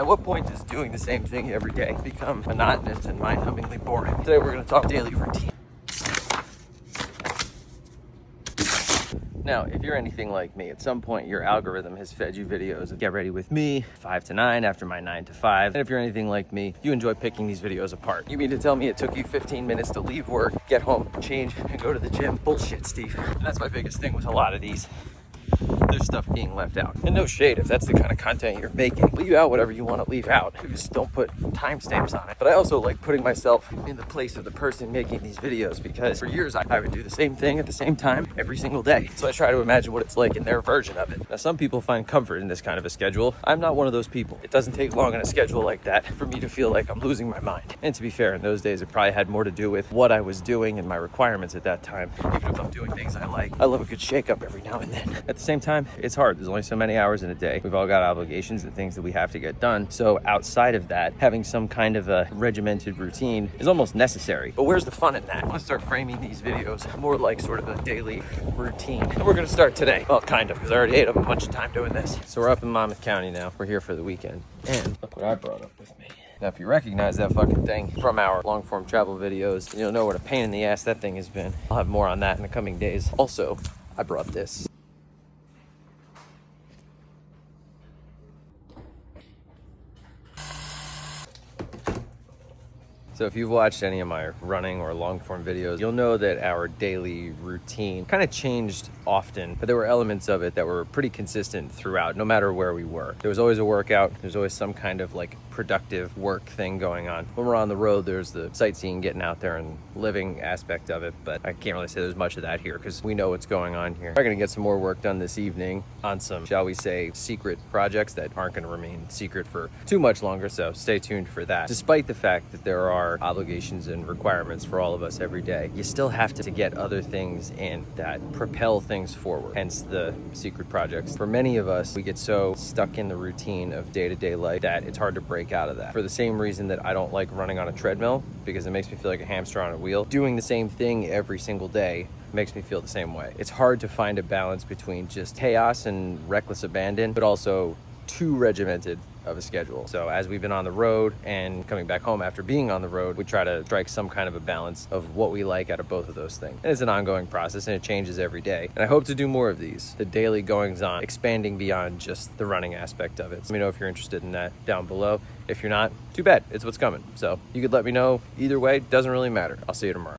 At what point does doing the same thing every day become monotonous and mind-numbingly boring? Today we're going to talk daily routine. Now, if you're anything like me, at some point your algorithm has fed you videos of get ready with me, 5 to 9 after my 9 to 5. And if you're anything like me, you enjoy picking these videos apart. You mean to tell me it took you 15 minutes to leave work, get home, change, and go to the gym? Bullshit, Steve. And that's my biggest thing with a lot of these. There's stuff being left out. And no shade if that's the kind of content you're making. Leave out whatever you want to leave out. Just don't put timestamps on it. But I also like putting myself in the place of the person making these videos, because for years I would do the same thing at the same time every single day. So I try to imagine what it's like in their version of it. Now, some people find comfort in this kind of a schedule. I'm not one of those people. It doesn't take long on a schedule like that for me to feel like I'm losing my mind. And to be fair, in those days, it probably had more to do with what I was doing and my requirements at that time. Even if I'm doing things I like, I love a good shakeup every now and then. At the same time, it's hard. There's only so many hours in a day. We've all got obligations and things that we have to get done. So outside of that, having some kind of a regimented routine is almost necessary. But where's the fun in that? I want to start framing these videos more like sort of a daily routine. And we're going to start today. Well, kind of, because I already ate up a bunch of time doing this. So we're up in Monmouth County now. We're here for the weekend. And look what I brought up with me. Now, if you recognize that fucking thing from our long-form travel videos, you'll know what a pain in the ass that thing has been. I'll have more on that in the coming days. Also, I brought this. So if you've watched any of my running or long form videos, you'll know that our daily routine kind of changed often, but there were elements of it that were pretty consistent throughout, no matter where we were. There was always a workout. There's always some kind of like productive work thing going on. When we're on the road, there's the sightseeing, getting out there and living aspect of it, but I can't really say there's much of that here because we know what's going on here. We're gonna get some more work done this evening on some, shall we say, secret projects that aren't gonna remain secret for too much longer, so stay tuned for that. Despite the fact that there are obligations and requirements for all of us every day, you still have to get other things in that propel things forward, hence the secret projects. For many of us, we get so stuck in the routine of day-to-day life that it's hard to break out of that. For the same reason that I don't like running on a treadmill, because it makes me feel like a hamster on a wheel, doing the same thing every single day makes me feel the same way. It's hard to find a balance between just chaos and reckless abandon, but also too regimented of a schedule. So as we've been on the road and coming back home after being on the road, we try to strike some kind of a balance of what we like out of both of those things. And it's an ongoing process and it changes every day. And I hope to do more of these, the daily goings on, expanding beyond just the running aspect of it. So let me know if you're interested in that down below. If you're not, too bad, it's what's coming. So you could let me know either way, doesn't really matter. I'll see you tomorrow.